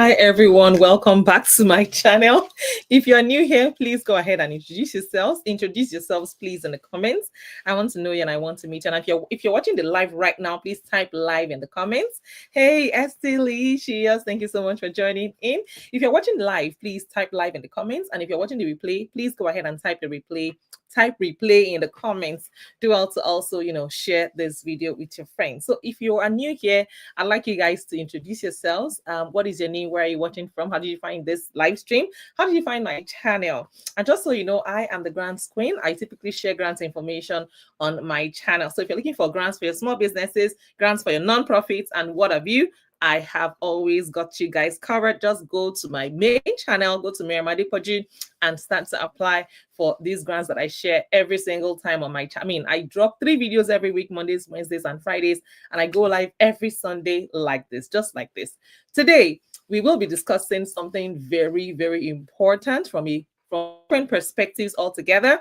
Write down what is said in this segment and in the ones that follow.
Hi everyone, welcome back to my channel. If you're new here, please go ahead and introduce yourselves. Introduce yourselves, please, in the comments. I want to know you and I want to meet you. And if you're watching the live right now, please type live in the comments. Hey, Estelicious, thank you so much for joining in. If you're watching live, please type live in the comments. And if you're watching the replay, please go ahead and type the replay. Type replay in the comments. Do also, share this video with your friends. So if you are new here, I'd like you guys to introduce yourselves. What is your name? Where are you watching from? How did you find this live stream? How did you find my channel? And just so you know, I am the grants queen. I typically share grants information on my channel. So if you're looking for grants for your small businesses, grants for your nonprofits, and what have you, I have always got you guys covered. Just go to my main channel, go to Mariam Adepoju, and start to apply for these grants that I share every single time on my channel. I drop 3 videos every week, Mondays, Wednesdays, and Fridays, and I go live every Sunday like this, just like this. Today, we will be discussing something very, very important from different perspectives altogether.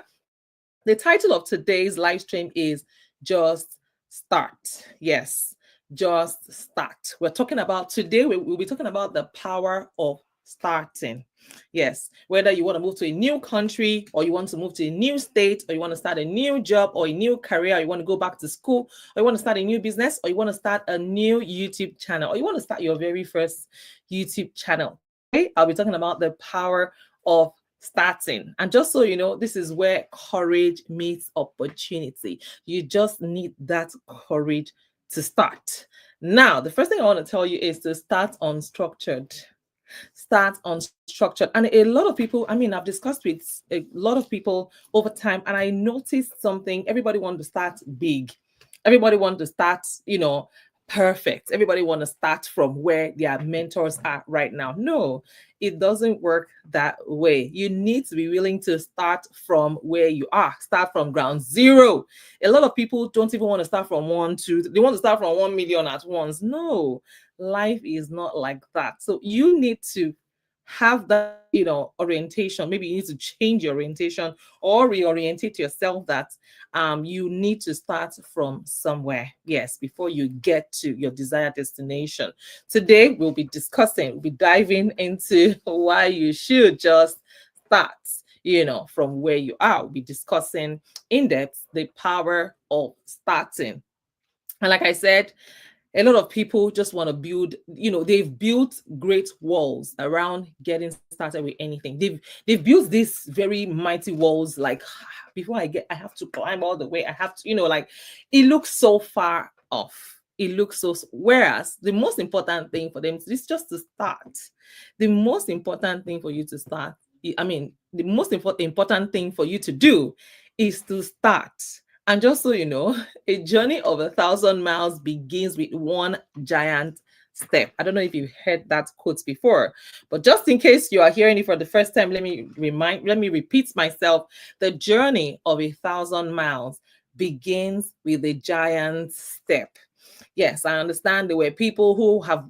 The title of today's live stream is Just Start. Yes. Just start. We're talking about today, we'll be talking about the power of starting. Yes, whether you want to move to a new country, or you want to move to a new state, or you want to start a new job or a new career, or you want to go back to school, or you want to start a new business, or you want to start a new YouTube channel, or you want to start your very first YouTube channel. Okay, I'll be talking about the power of starting. And just so you know, this is where courage meets opportunity. You just need that courage to start. Now, the first thing I want to tell you is to start unstructured. Start unstructured. And a lot of people, I've discussed with a lot of people over time, and I noticed something. Everybody wants to start big. Everybody wants to start, perfect. Everybody want to start from where their mentors are right now. No, it doesn't work that way. You need to be willing to start from where you are. Start from ground zero. A lot of people don't even want to start from 1, 2. They want to start from 1 million at once. No, life is not like that. So you need to have that, orientation. Maybe you need to change your orientation or reorientate yourself that you need to start from somewhere, yes, before you get to your desired destination. Today we'll be diving into why you should just start, from where you are. We'll be discussing in depth the power of starting. And like I said, a lot of people just want to build, they've built great walls around getting started with anything. They've built these very mighty walls, like before I have to climb all the way. I have to, it looks so far off. It looks so, whereas the most important thing for them is just to start. The most important thing for you to start, the most important thing for you to do is to start. And just so you know, a journey of 1,000 miles begins with one giant step. I don't know if you've heard that quote before, but just in case you are hearing it for the first time, let me repeat myself. The journey of 1,000 miles begins with a giant step. Yes, I understand there were people who have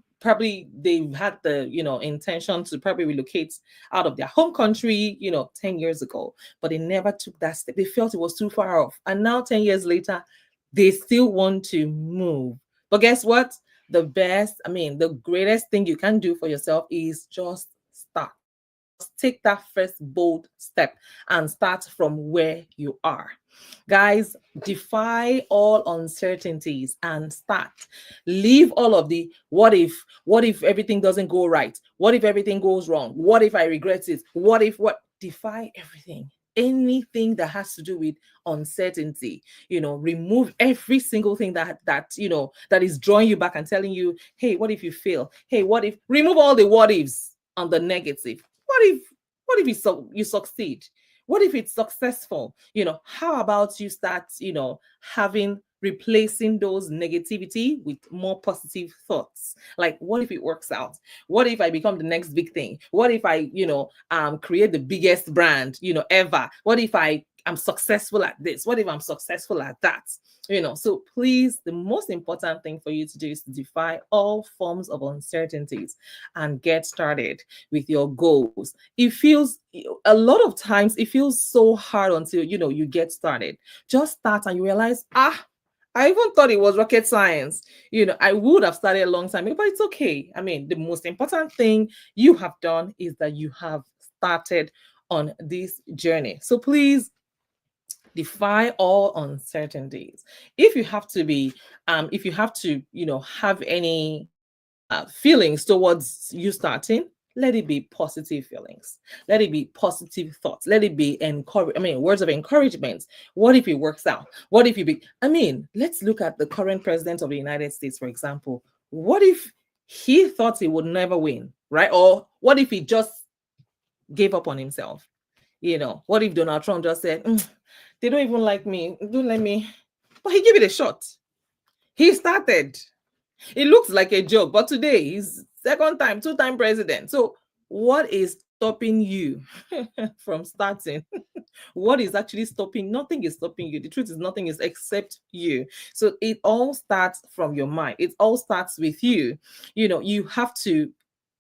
they've had the intention to probably relocate out of their home country 10 years ago, but they never took that step. They felt it was too far off, and now 10 years later they still want to move. But guess what? The greatest thing you can do for yourself is just start. Take that first bold step and start from where you are. Guys, defy all uncertainties and start. Leave all of the what if everything doesn't go right? What if everything goes wrong? What if I regret it? Defy everything. Anything that has to do with uncertainty, remove every single thing that is drawing you back and telling you, hey, what if you fail? Hey, remove all the what ifs on the negative. What if you succeed? What if it's successful? How about you start, replacing those negativity with more positive thoughts? Like, what if it works out? What if I become the next big thing? What if I, create the biggest brand, ever? What if I'm successful at this? What if I'm successful at that? So please, the most important thing for you to do is to defy all forms of uncertainties and get started with your goals. A lot of times it feels so hard until you get started. Just start and you realize, I even thought it was rocket science. I would have started a long time ago, but it's okay. I mean, the most important thing you have done is that you have started on this journey. So please defy all uncertainties. If you have to be, if you have to, have any feelings towards you starting, let it be positive feelings. Let it be positive thoughts. Let it be words of encouragement. What if it works out? What if you be, let's look at the current president of the United States, for example. What if he thought he would never win, right? Or what if he just gave up on himself? What if Donald Trump just said, they don't even like me, don't let me, but he gave it a shot. He started. It looks like a joke, but today he's second time, two-time president. So what is stopping you from starting? What is actually stopping? Nothing is stopping you. The truth is nothing is except you. So it all starts from your mind. It all starts with you. You have to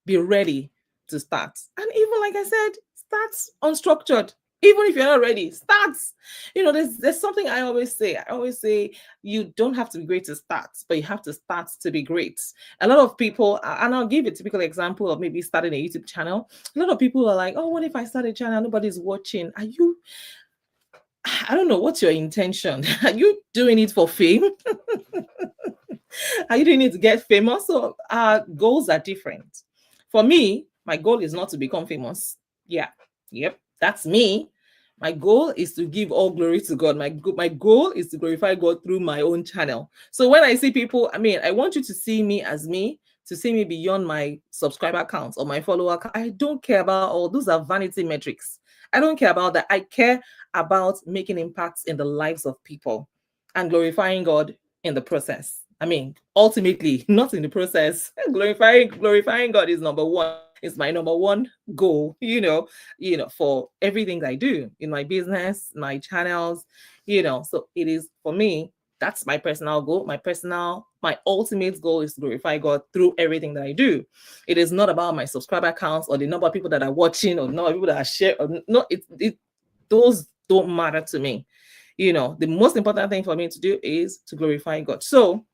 be ready to start. And even like I said, starts unstructured. Even if you're not ready, starts. There's something I always say. I always say you don't have to be great to start, but you have to start to be great. A lot of people, and I'll give a typical example of maybe starting a YouTube channel. A lot of people are like, oh, what if I start a channel? Nobody's watching. I don't know, what's your intention? Are you doing it for fame? Are you doing it to get famous? So our goals are different. For me, my goal is not to become famous. Yeah. Yep. That's me. My goal is to give all glory to God. My goal is to glorify God through my own channel. So when I see people, I want you to see me as me, to see me beyond my subscriber counts or my follower count. I don't care about all those are vanity metrics. I don't care about that. I care about making impacts in the lives of people and glorifying God in the process. Ultimately, not in the process. Glorifying God is number one. It's my number one goal, for everything I do in my business, my channels, So it is for me, that's my personal goal. My ultimate goal is to glorify God through everything that I do. It is not about my subscriber counts or the number of people that are watching or the number of people that are sharing. No, those don't matter to me. The most important thing for me to do is to glorify God. So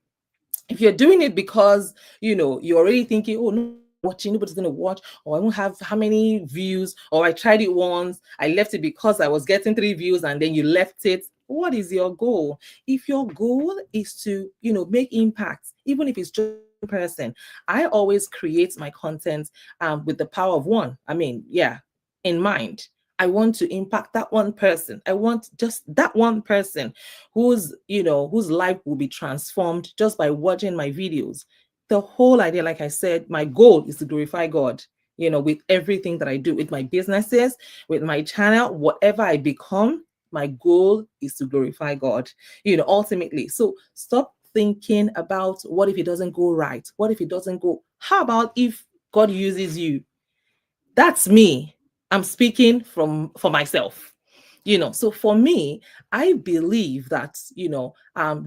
if you're doing it because you're already thinking, oh, no watching, nobody's gonna watch, or I won't have how many views, or I tried it once, I left it because I was getting 3 views and then you left it. What is your goal? If your goal is to make impact, even if it's just one person, I always create my content with the power of one. In mind. I want to impact that one person. I want just that one person whose life will be transformed just by watching my videos. The whole idea, like I said, my goal is to glorify God, with everything that I do, with my businesses, with my channel, whatever I become, my goal is to glorify God, ultimately. So stop thinking about what if it doesn't go right? What if it doesn't go? How about if God uses you? That's me. I'm speaking for myself. So for me, I believe that you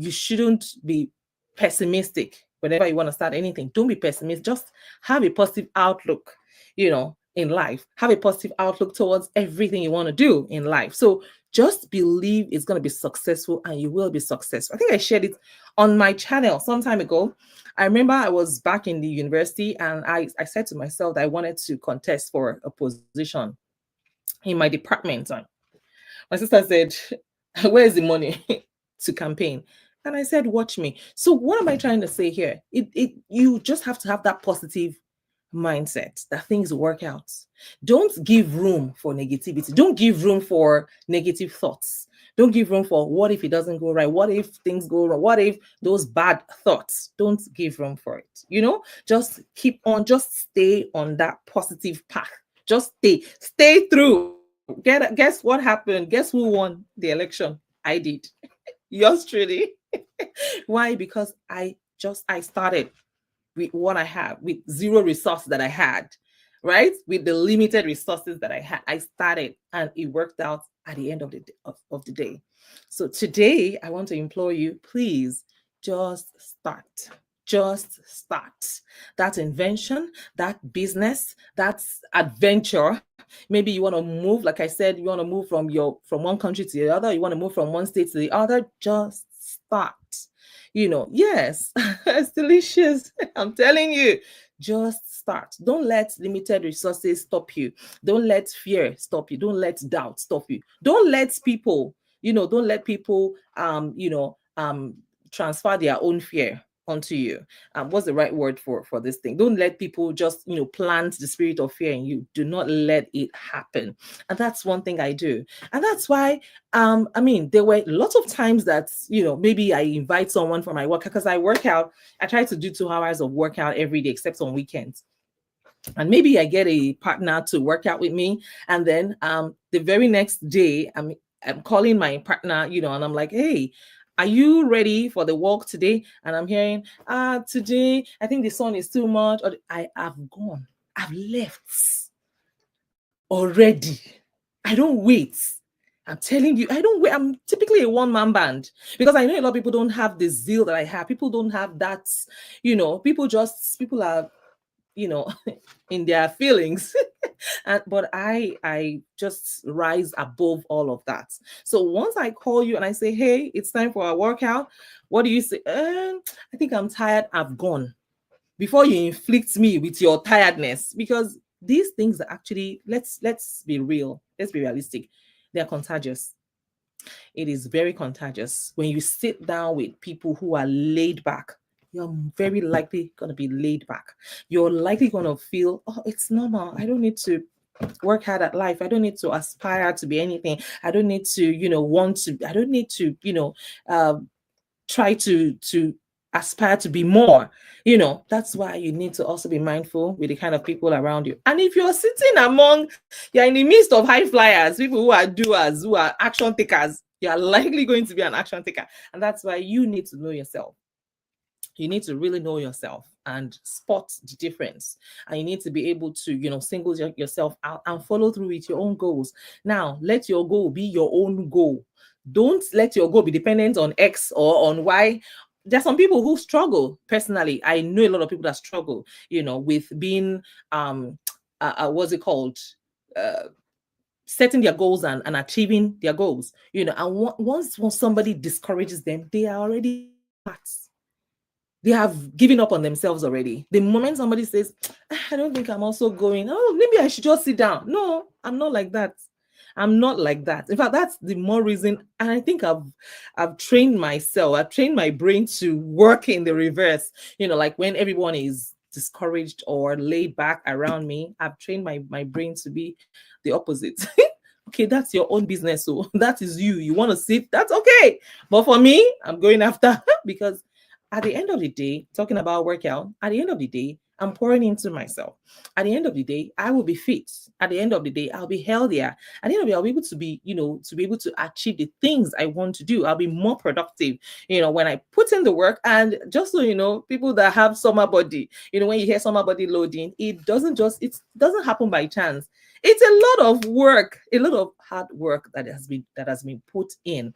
shouldn't be pessimistic whenever you want to start anything. Don't be pessimistic. Just have a positive outlook, in life. Have a positive outlook towards everything you want to do in life. So just believe it's going to be successful and you will be successful. I think I shared it on my channel some time ago. I remember I was back in the university and I said to myself that I wanted to contest for a position in my department. My sister said, where's the money to campaign? And I said, watch me. So what am I trying to say here? You just have to have that positive mindset that things work out. Don't give room for negativity. Don't give room for negative thoughts. Don't give room for what if it doesn't go right? What if things go wrong? What if those bad thoughts? Don't give room for it. Just keep on, just stay on that positive path. Just stay through. Guess what happened? Guess who won the election? I did. Yours truly. Why? Because I started with what I have, with zero resources that I had, right? With the limited resources that I had. I started and it worked out at the end of the day. So today I want to implore you, please just start. Just start that invention, that business, that adventure. Maybe you want to move, like I said, you want to move from one country to the other, you want to move from one state to the other. Just start. Yes, it's delicious. I'm telling you, just start. Don't let limited resources stop you. Don't let fear stop you. Don't let doubt stop you. Don't let people transfer their own fear onto you. What's the right word for this thing? Don't let people just plant the spirit of fear in you. Do not let it happen. And that's one thing I do. And that's why there were lots of times that maybe I invite someone for my work, because I work out. I try to do 2 hours of workout every day except on weekends. And maybe I get a partner to work out with me, and then the very next day I'm calling my partner, and I'm like, hey, are you ready for the walk today? And I'm hearing, today I think the sun is too much. Or I have gone, I've left already. I don't wait. I'm telling you, I don't wait. I'm typically a one-man band, because I know a lot of people don't have the zeal that I have. People don't have that, people are, in their feelings. But I just rise above all of that. So once I call you and I say, hey, it's time for a workout, what do you say? I think I'm tired. I've gone. Before you inflict me with your tiredness, because these things are actually, let's be real, let's be realistic, they're contagious. It is very contagious. When you sit down with people who are laid back, you're very likely going to be laid back. You're likely going to feel, oh, it's normal. I don't need to work hard at life. I don't need to aspire to be anything. I don't need to, I don't need to, uh, try to aspire to be more. That's why you need to also be mindful with the kind of people around you. And if you're sitting among, you're in the midst of high flyers, people who are doers, who are action takers, you're likely going to be an action taker. And that's why you need to know yourself. You need to really know yourself and spot the difference. And you need to be able to, single yourself out and follow through with your own goals. Now, let your goal be your own goal. Don't let your goal be dependent on X or on Y. There are some people who struggle. Personally, I know a lot of people that struggle, with being, what's it called? Setting their goals and achieving their goals, and once somebody discourages them, they are already they have given up on themselves already. The moment somebody says, I don't think I'm also going, oh, maybe I should just sit down. No, I'm not like that. I'm not like that. In fact, that's the more reason. And I think I've trained myself, I've trained my brain to work in the reverse. Like when everyone is discouraged or laid back around me, I've trained my brain to be the opposite. Okay, that's your own business. So that is you. You want to sit, that's okay. But for me, I'm going after because at the end of the day, talking about workout, at the end of the day, I'm pouring into myself. At the end of the day, I will be fit. At the end of the day, I'll be healthier. At the end of the day, I'll be able to be, to be able to achieve the things I want to do. I'll be more productive, when I put in the work. And just so people that have summer body, when you hear summer body loading, it doesn't happen by chance. It's a lot of work, a lot of hard work that has been put in.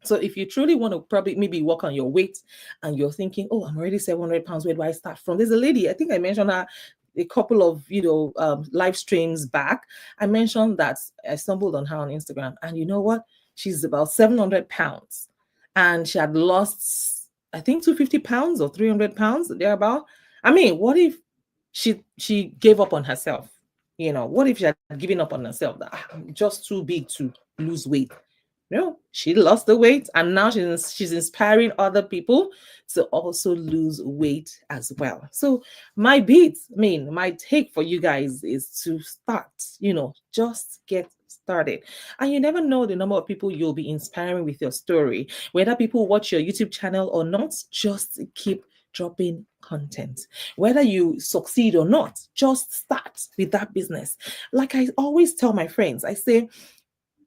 So if you truly want to probably maybe work on your weight and you're thinking, oh, I'm already 700 pounds, where do I start from? There's a lady, I think I mentioned her a couple of, live streams back. I mentioned that I stumbled on her on Instagram, and you know what? She's about 700 pounds and she had lost, I think 250 pounds or 300 pounds thereabout. I mean, what if she gave up on herself? What if she had given up on herself? I'm just too big to lose weight. No, she lost the weight, and now she's inspiring other people to also lose weight as well. So my take for you guys is to start, just get started. And you never know the number of people you'll be inspiring with your story. Whether people watch your YouTube channel or not, just keep dropping content. Whether you succeed or not, just start with that business. Like I always tell my friends, I say,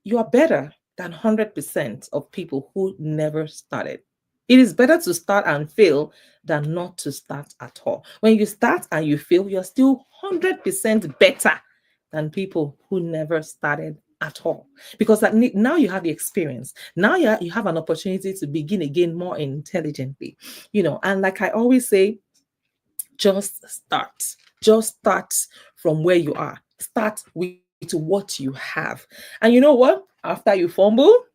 you are better than 100% of people who never started. It is better to start and fail than not to start at all. When you start and you fail, you're still 100% better than people who never started at all. Because now you have the experience. Now you have an opportunity to begin again more intelligently. And like I always say, just start. Just start from where you are. Start with what you have. And you know what? After you fumble,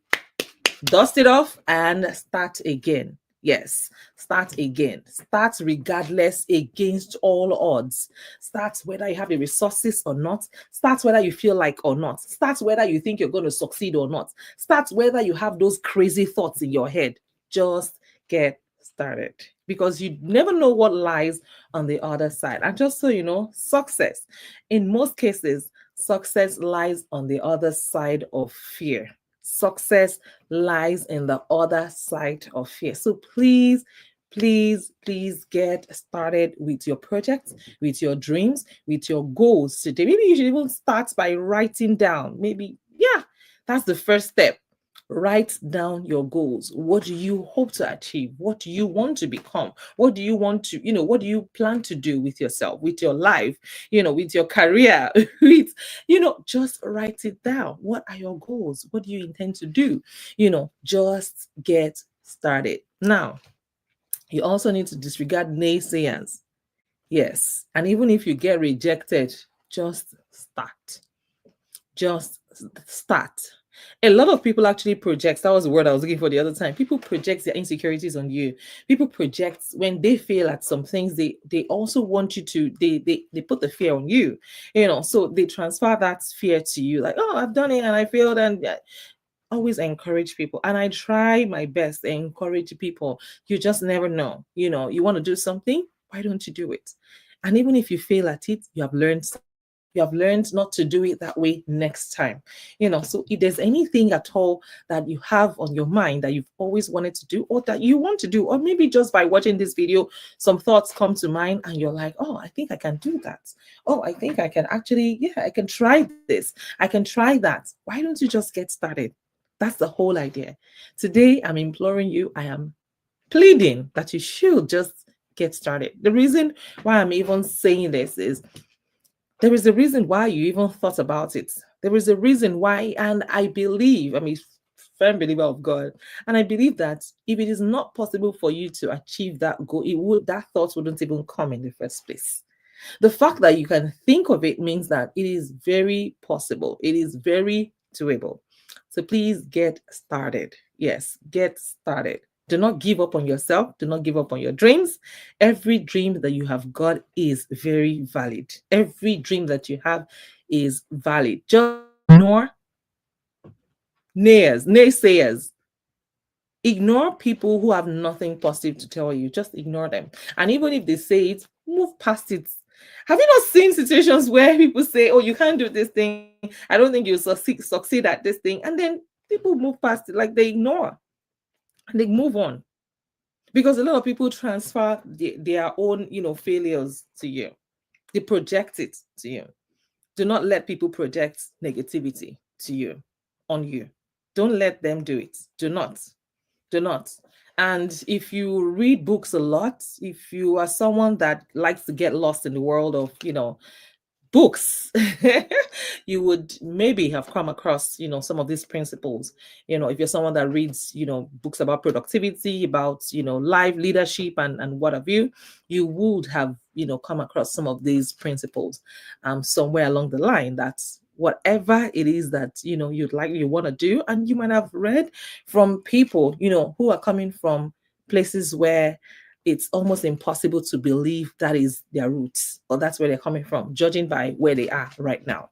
dust it off and start again. Yes, start again. Start regardless, against all odds. Start whether you have the resources or not. Start whether you feel like or not. Start whether you think you're going to succeed or not. Start whether you have those crazy thoughts in your head. Just get started, because you never know what lies on the other side. And just so you know, success, in most cases, success lies on the other side of fear. Success lies in the other side of fear. So please, please get started with your projects, with your dreams, with your goals today. Maybe you should even start by writing down. Maybe, yeah, that's the first step. Write down your goals. What do you hope to achieve? What do you want to become? What do you want to, what do you plan to do with yourself, with your life, with your career, with, just write it down. What are your goals? What do you intend to do? Just get started. Now, you also need to disregard naysayers. Yes. And even if you get rejected, just start. Just start. A lot of people actually project. That was the word I was looking for the other time. People project their insecurities on you. People project when they fail at some things. They also want you to. They put the fear on you. So they transfer that fear to you. Like, oh, I've done it and I failed. And always encourage people, and I try my best to encourage people. You just never know. You want to do something. Why don't you do it? And even if you fail at it, you have learned something. You have learned not to do it that way next time. So if there's anything at all that you have on your mind that you've always wanted to do, or that you want to do, or maybe just by watching this video, some thoughts come to mind and you're like, oh, I think I can do that. Oh, I think I can actually, I can try this. I can try that. Why don't you just get started? That's the whole idea. Today, I'm imploring you, I am pleading that you should just get started. The reason why I'm even saying this is there is a reason why you even thought about it. There is a reason why, and I believe, I'm a firm believer of God, and I believe that if it is not possible for you to achieve that goal, that thought wouldn't even come in the first place. The fact that you can think of it means that it is very possible. It is very doable. So please get started. Yes, get started. Do not give up on yourself. Do not give up on your dreams. Every dream that you have got is very valid. Every dream that you have is valid. Just ignore naysayers. Ignore people who have nothing positive to tell you. Just ignore them. And even if they say it, move past it. Have you not seen situations where people say, oh, you can't do this thing. I don't think you'll succeed at this thing. And then people move past it, like they ignore and they move on. Because a lot of people transfer their own, failures to you. They project it to you. Do not let people project negativity to you, on you. Don't let them do it. Do not. Do not. And if you read books a lot, if you are someone that likes to get lost in the world of, books, you would maybe have come across, some of these principles. If you're someone that reads, books about productivity, about, life leadership and what have you, you would have, come across some of these principles somewhere along the line. That's whatever it is that, you want to do. And you might have read from people, who are coming from places where it's almost impossible to believe that is their roots or that's where they're coming from, judging by where they are right now.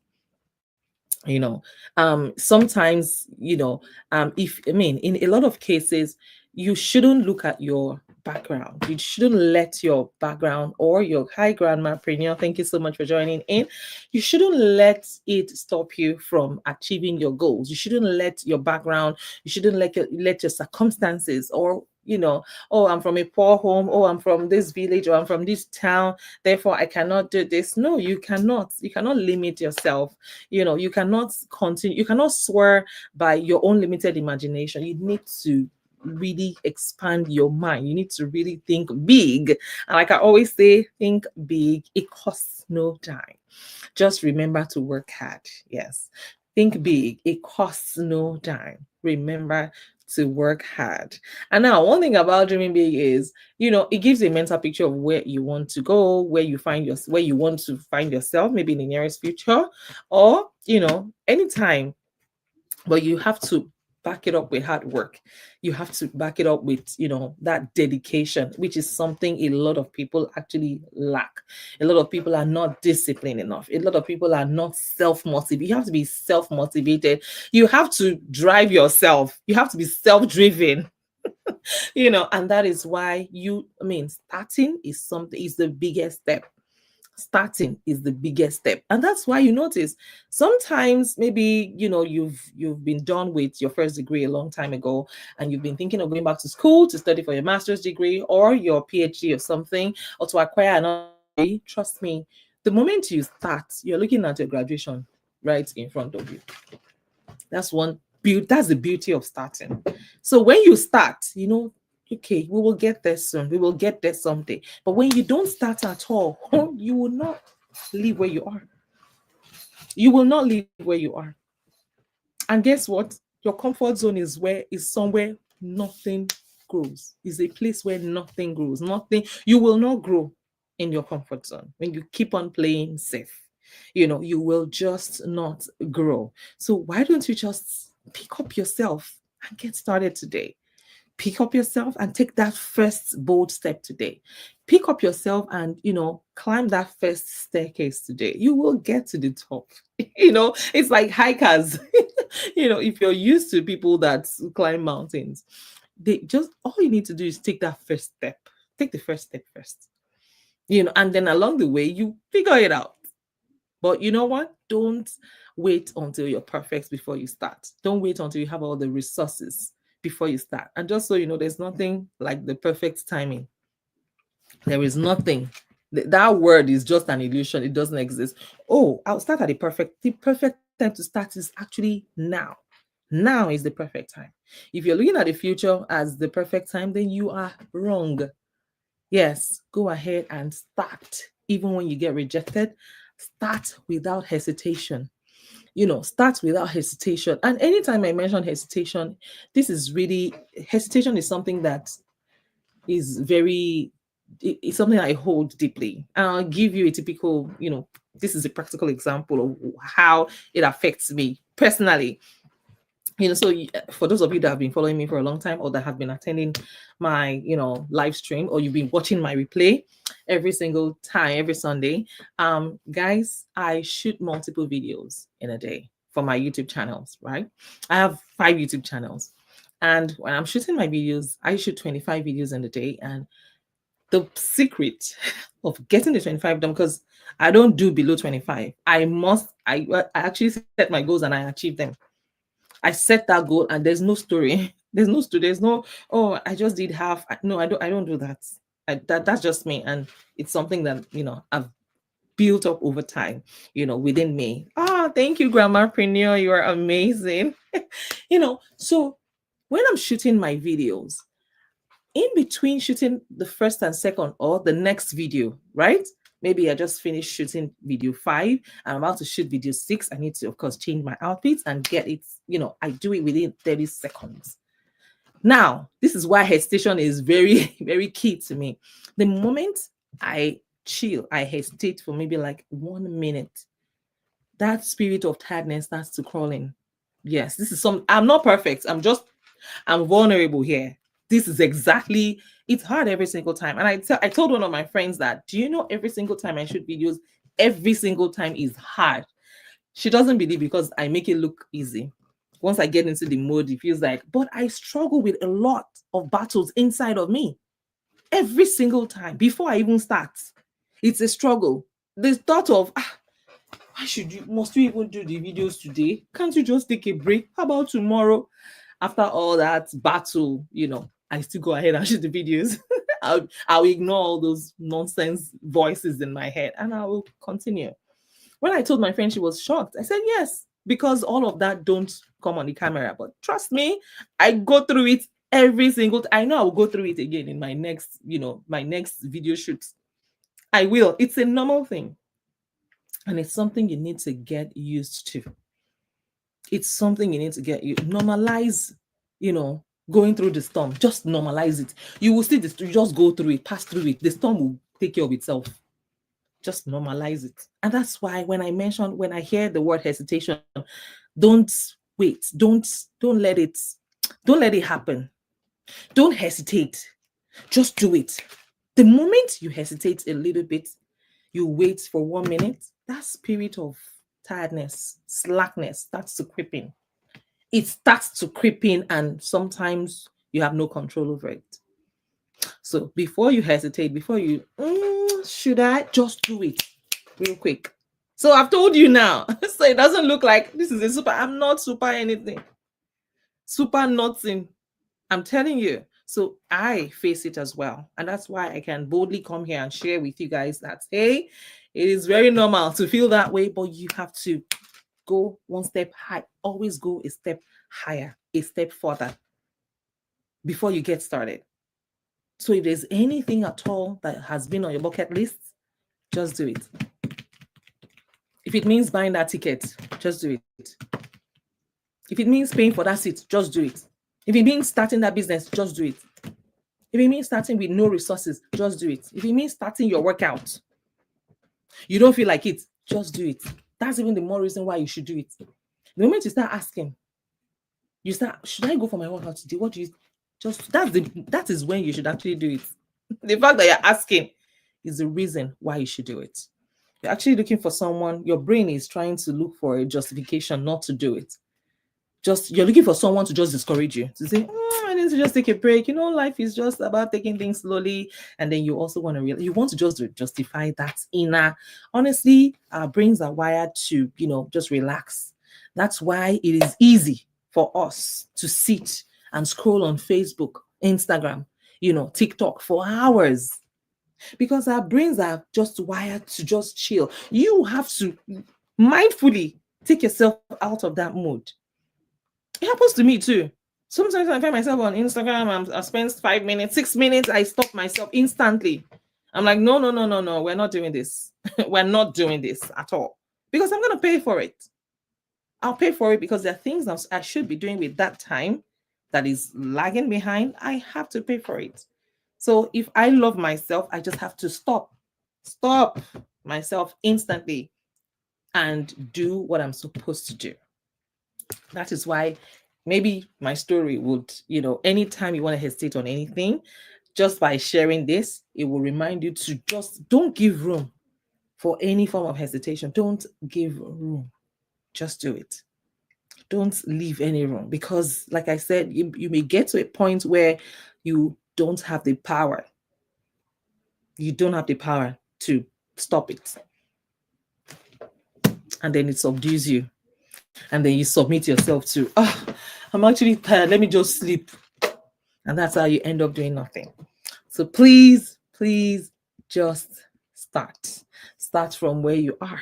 Sometimes, if I mean, in a lot of cases, you shouldn't look at your background. You shouldn't let your background or your hi grandma Premier, thank you so much for joining in. You shouldn't let it stop you from achieving your goals. You shouldn't let your background, you shouldn't let your circumstances or oh, I'm from a poor home, oh, I'm from this village, or I'm from this town, therefore I cannot do this. No, you cannot limit yourself. You cannot continue, you cannot swear by your own limited imagination. You need to really expand your mind. You need to really think big. And like I always say, think big. It costs no dime. Just remember to work hard. Yes. Think big. It costs no dime. Remember to work hard. And now, one thing about dreaming big is, it gives a mental picture of where you want to go, where you want to find yourself, maybe in the nearest future, or anytime. But you have to back it up with hard work. You have to back it up with, that dedication, which is something a lot of people actually lack. A lot of people are not disciplined enough. A lot of people are not self-motivated. You have to be self-motivated. You have to drive yourself. You have to be self-driven. And that is why starting is the biggest step. Starting is the biggest step, and that's why you notice sometimes maybe you've been done with your first degree a long time ago, and you've been thinking of going back to school to study for your master's degree or your PhD or something, or to acquire another degree. Trust me, the moment you start, you're looking at your graduation right in front of you. That's the beauty of starting. So when you start, okay, we will get there soon. We will get there someday. But when you don't start at all, you will not leave where you are. You will not leave where you are. And guess what? Your comfort zone is somewhere nothing grows. Is a place where nothing grows. Nothing. You will not grow in your comfort zone when you keep on playing safe. You will just not grow. So why don't you just pick up yourself and get started today? Pick up yourself and take that first bold step today. Pick up yourself and, climb that first staircase today. You will get to the top. It's like hikers. If you're used to people that climb mountains, all you need to do is take that first step. Take the first step first. And then along the way, you figure it out. But you know what? Don't wait until you're perfect before you start. Don't wait until you have all the resources before you start. And just so you know, there's nothing like the perfect timing. There is nothing. That word is just an illusion. It doesn't exist. Oh, I'll start at the perfect time to start is actually now. Now is the perfect time. If you're looking at the future as the perfect time, then you are wrong. Yes, go ahead and start. Even when you get rejected, start without hesitation. Start without hesitation. And anytime I mention hesitation, hesitation is something that is it's something I hold deeply. And I'll give you a typical, this is a practical example of how it affects me personally. So for those of you that have been following me for a long time, or that have been attending my, live stream, or you've been watching my replay every single time, every Sunday, guys, I shoot multiple videos in a day for my YouTube channels, right? I have 5 YouTube channels. And when I'm shooting my videos, I shoot 25 videos in a day. And the secret of getting the 25 done, because I don't do below 25. I actually set my goals and I achieve them. I set that goal and there's no story. There's no, oh, I just did half. No, I don't do that. That's just me. And it's something that, I've built up over time, within me. Thank you, Grandma Preneur. You are amazing. So when I'm shooting my videos, in between shooting the first and second or the next video, right? Maybe I just finished shooting video 5. I'm about to shoot video 6. I need to, of course, change my outfits and get it, I do it within 30 seconds. Now, this is why hesitation is very, very key to me. The moment I chill, I hesitate for maybe like 1 minute, that spirit of tiredness starts to crawl in. Yes, I'm not perfect. I'm vulnerable here. This is it's hard every single time. And I told one of my friends that, do you know, every single time I shoot videos, every single time is hard. She doesn't believe because I make it look easy. Once I get into the mode, it feels like, but I struggle with a lot of battles inside of me. Every single time, before I even start, it's a struggle. The thought of, must you even do the videos today? Can't you just take a break? How about tomorrow? After all that battle, I still go ahead and shoot the videos. I'll ignore all those nonsense voices in my head and I will continue. When I told my friend, she was shocked. I said, yes, because all of that don't come on the camera. But trust me, I go through it every single I know I will go through it again in my next, my next video shoot. I will. It's a normal thing. And it's something you need to get used to. It's something you need to normalize, going through the storm. Just normalize it. You will see this, you just go through it, pass through it. The storm will take care of itself. Just normalize it. And that's why when I hear the word hesitation, don't wait. Don't let it happen. Don't hesitate. Just do it. The moment you hesitate a little bit, you wait for 1 minute, that spirit of tiredness, slackness starts to creep in. It starts to creep in, and sometimes you have no control over it. So before you hesitate, before you, should I just do it real quick? So I've told you now. So it doesn't look like this is a super, I'm not super anything. Super nothing. I'm telling you. So I face it as well. And that's why I can boldly come here and share with you guys that, hey, it is very normal to feel that way, but you have to go one step high. Always go a step higher, a step further before you get started. So if there's anything at all that has been on your bucket list, just do it. If it means buying that ticket, just do it. If it means paying for that seat, just do it. If it means starting that business, just do it. If it means starting with no resources, just do it. If it means starting your workout, you don't feel like it, just do it. That's even the more reason why you should do it. The moment you start asking, you start, should I go for my workout today? What do you just that is when you should actually do it. The fact that you're asking is the reason why you should do it. You're actually looking for someone, your brain is trying to look for a justification not to do it. Just you're looking for someone to just discourage you, to say, I need to just take a break. Life is just about taking things slowly. And then you also want to you want to just justify that inner. Honestly, our brains are wired to, just relax. That's why it is easy for us to sit and scroll on Facebook, Instagram, TikTok for hours. Because our brains are just wired to just chill. You have to mindfully take yourself out of that mode. It happens to me too. Sometimes I find myself on Instagram, I spend 5 minutes, 6 minutes, I stop myself instantly. I'm like, no, we're not doing this. We're not doing this at all. Because I'm going to pay for it. I'll pay for it because there are things I should be doing with that time that is lagging behind. I have to pay for it. So if I love myself, I just have to stop myself instantly and do what I'm supposed to do. That is why maybe my story would, anytime you want to hesitate on anything, just by sharing this, it will remind you to just don't give room for any form of hesitation. Don't give room. Just do it. Don't leave any room, because like I said, you may get to a point where you don't have the power. You don't have the power to stop it. And then it subdues you. And then you submit yourself to, I'm actually tired. Let me just sleep. And that's how you end up doing nothing. So please just start. Start from where you are.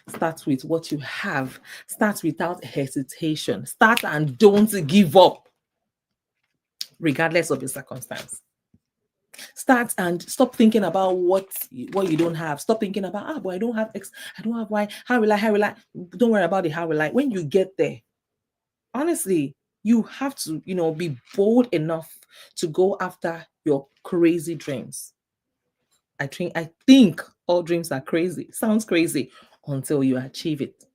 Start with what you have. Start without hesitation. Start and don't give up, regardless of the circumstance. Start and stop thinking about what you don't have. Stop thinking about, but I don't have X, I don't have Y. How will I? Don't worry about the how will I. When you get there, honestly, you have to, be bold enough to go after your crazy dreams. I think all dreams are crazy. Sounds crazy until you achieve it.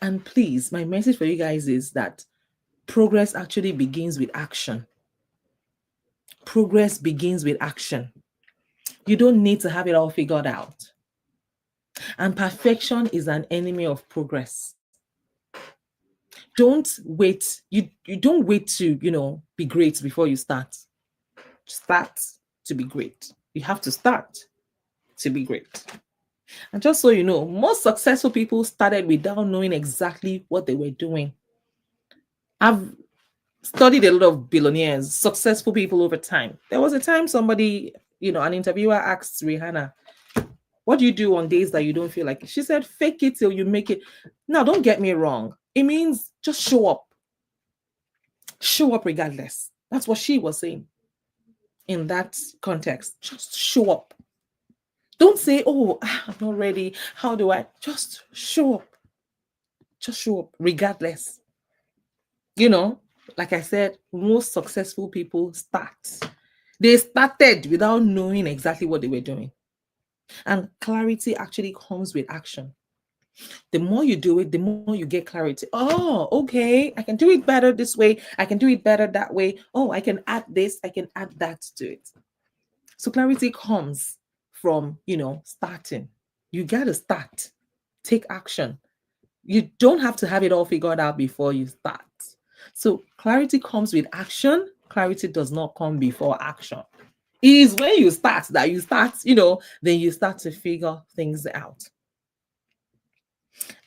And please, my message for you guys is that progress actually begins with action. Progress begins with action. You don't need to have it all figured out. And perfection is an enemy of progress. Don't wait. You don't wait to, be great before you start. Start to be great. You have to start to be great. And just so you know, most successful people started without knowing exactly what they were doing. I've studied a lot of billionaires, successful people over time. There was a time somebody, an interviewer asked Rihanna, what do you do on days that you don't feel like it? She said, fake it till you make it. Now, don't get me wrong. It means just show up. Show up regardless. That's what she was saying in that context. Just show up. Don't say, I'm not ready. How do I? Just show up. Just show up regardless. Like I said, most successful people They started without knowing exactly what they were doing. And clarity actually comes with action. The more you do it, the more you get clarity. Oh, okay, I can do it better this way. I can do it better that way. Oh, I can add this, I can add that to it. So clarity comes from, starting. You got to start, take action. You don't have to have it all figured out before you start. So clarity comes with action. Clarity does not come before action. It is when you start that you start, then you start to figure things out.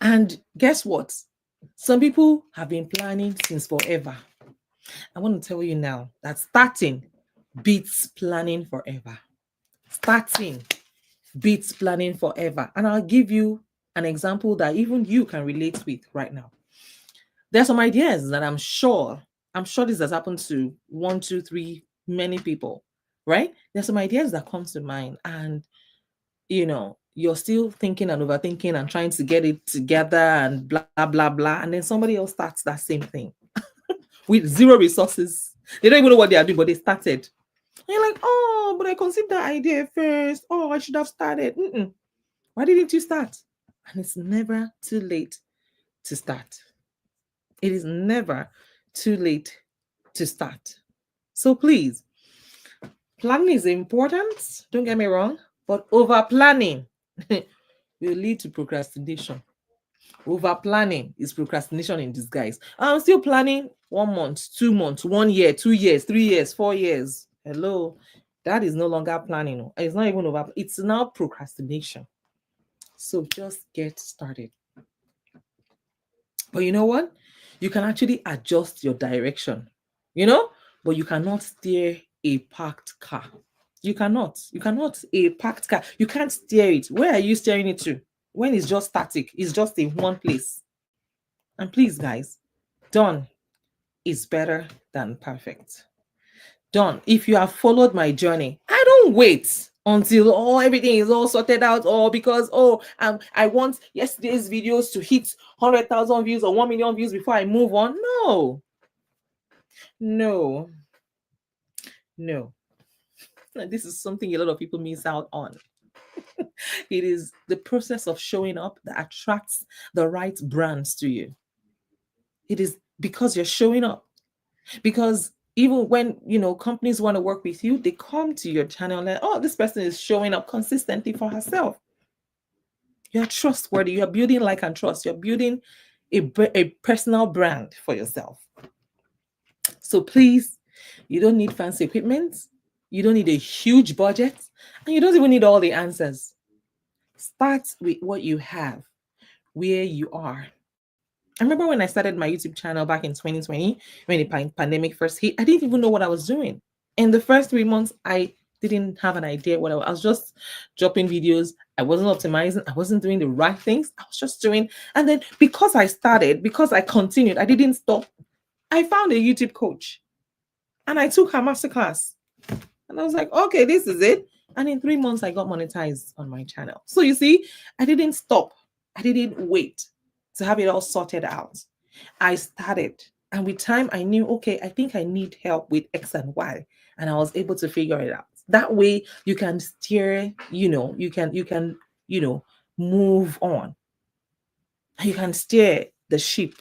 And guess what? Some people have been planning since forever. I want to tell you now that starting beats planning forever. Starting beats planning forever. And I'll give you an example that even you can relate with right now. There's some ideas that I'm sure this has happened to one, two, three, many people, right? There's some ideas that come to mind, and you're still thinking and overthinking and trying to get it together and blah blah blah, and then somebody else starts that same thing with zero resources. They don't even know what they are doing, but they started. And you're like, oh, but I conceived that idea first. Oh, I should have started. Why didn't you start? And it's never too late to start. It is never too late to start. So please, planning is important. Don't get me wrong, but over planning will lead to procrastination. Over planning is procrastination in disguise. I'm still planning 1 month, 2 months, 1 year, 2 years, 3 years, 4 years. Hello, that is no longer planning. It's not even over. It's now procrastination. So just get started. But you know what? You can actually adjust your direction, but you cannot steer a parked car. You cannot. You cannot. A parked car. You can't steer it. Where are you steering it to? When it's just static, it's just in one place. And please, guys, done is better than perfect. Done. If you have followed my journey, I don't wait until everything is all sorted out, or because I want yesterday's videos to hit 100,000 views or 1 million views before I move on. No. No. This is something a lot of people miss out on. It is the process of showing up that attracts the right brands to you. It is because you're showing up. Because even when companies want to work with you, they come to your channel and, oh, this person is showing up consistently for herself. You're trustworthy. You're building like and trust. You're building a personal brand for yourself. So please, you don't need fancy equipment. You don't need a huge budget, and you don't even need all the answers. Start with what you have, where you are. I remember when I started my YouTube channel back in 2020, when the pandemic first hit, I didn't even know what I was doing. In the first 3 months, I didn't have an idea what I was just dropping videos. I wasn't optimizing. I wasn't doing the right things. I was just doing. And then because I continued, I didn't stop. I found a YouTube coach and I took her masterclass. And I was like, okay, this is it. And in 3 months, I got monetized on my channel. So you see, I didn't stop. I didn't wait to have it all sorted out. I started. And with time, I knew, okay, I think I need help with X and Y. And I was able to figure it out. That way you can steer, you can move on. You can steer the ship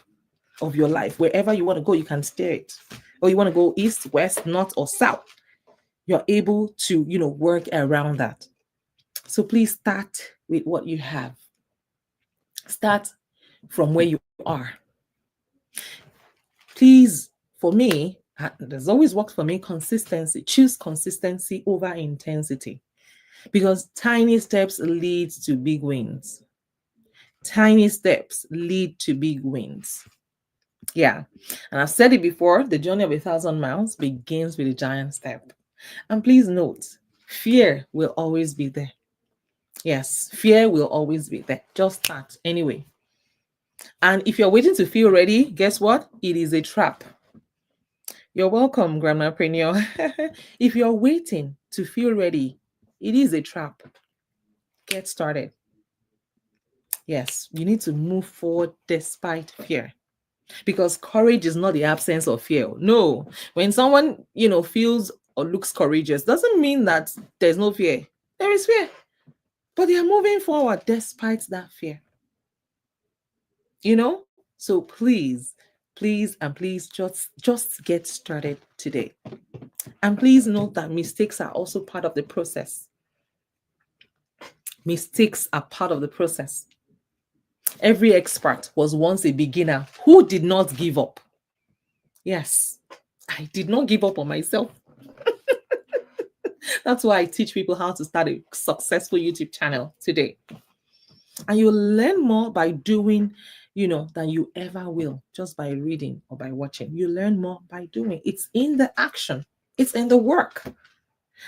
of your life. Wherever you want to go, you can steer it. Or you want to go east, west, north, or south. You're able to, work around that. So please start with what you have. Start from where you are. Please, for me, there's always worked for me, consistency. Choose consistency over intensity, because tiny steps lead to big wins. Tiny steps lead to big wins. Yeah. And I've said it before, the journey of 1,000 miles begins with a giant step. And please note, fear will always be there. Yes, fear will always be there. Just start anyway. And if you're waiting to feel ready, guess what? It is a trap. You're welcome, Grandmapreneur. If you're waiting to feel ready, it is a trap. Get started. Yes, you need to move forward despite fear. Because courage is not the absence of fear. No, when someone, feels or looks courageous, doesn't mean that there's no fear. There is fear. But they are moving forward despite that fear. you know. So please, please, and please just get started today. And please note that mistakes are also part of the process. Mistakes are part of the process. Every expert was once a beginner who did not give up. Yes, I did not give up on myself. That's why I teach people how to start a successful YouTube channel today. And you'll learn more by doing, than you ever will just by reading or by watching. You learn more by doing. It's in the action, it's in the work.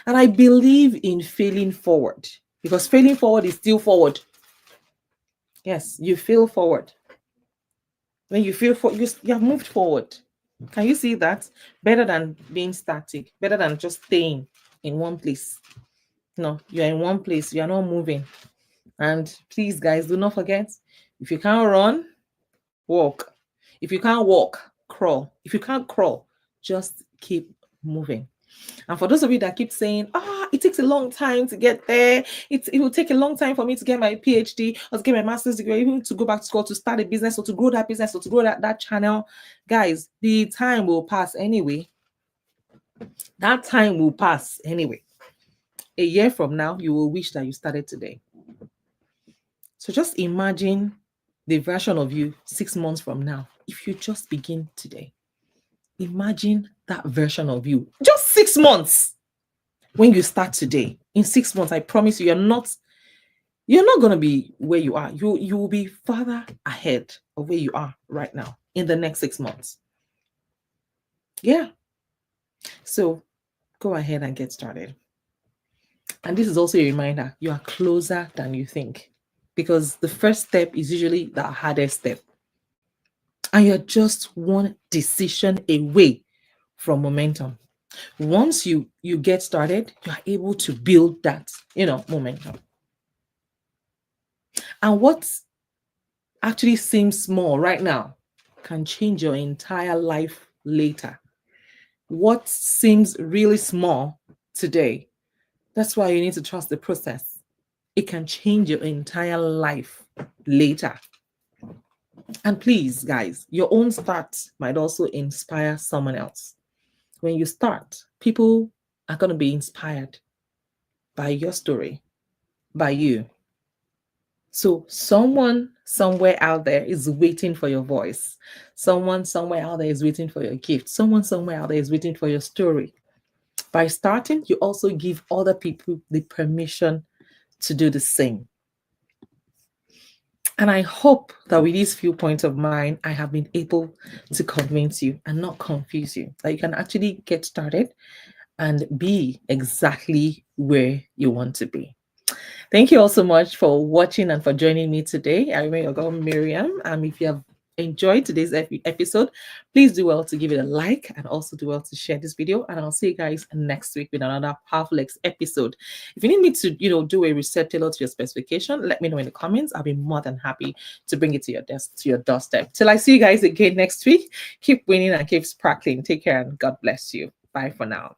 And I believe in failing forward, because failing forward is still forward. Yes, you fail forward. When you feel you have moved forward. Can you see that? Better than being static, better than just staying in one place. No, you're in one place, you're not moving. And please, guys, do not forget, if you can't run, walk. If you can't walk, crawl. If you can't crawl, just keep moving. And for those of you that keep saying, it takes a long time to get there. It will take a long time for me to get my PhD or to get my master's degree, even to go back to school to start a business or to grow that business or to grow that channel. Guys, the time will pass anyway. That time will pass anyway. A year from now, you will wish that you started today. So just imagine the version of you 6 months from now. If you just begin today, imagine that version of you. Just 6 months. When you start today, in 6 months, I promise you, you're not going to be where you are. You will be farther ahead of where you are right now in the next 6 months. Yeah. So go ahead and get started. And this is also a reminder, you are closer than you think, because the first step is usually the hardest step. And you're just one decision away from momentum. Once you get started, you are able to build that, momentum. And what actually seems small right now can change your entire life later. What seems really small today, that's why you need to trust the process. It can change your entire life later. And please, guys, your own start might also inspire someone else. When you start, people are going to be inspired by your story, by you. So someone somewhere out there is waiting for your voice. Someone somewhere out there is waiting for your gift. Someone somewhere out there is waiting for your story. By starting, you also give other people the permission to do the same. And I hope that with these few points of mine, I have been able to convince you and not confuse you, that you can actually get started and be exactly where you want to be. Thank you all so much for watching and for joining me today. I remain your girl, Mariam. If you have enjoyed today's episode, please do well to give it a like and also do well to share this video. And I'll see you guys next week with another powerful episode. If you need me to, do a reset tailored to your specification, let me know in the comments. I'll be more than happy to bring it to your desk, to your doorstep. Till I see you guys again next week, keep winning and keep sparkling. Take care and God bless you. Bye for now.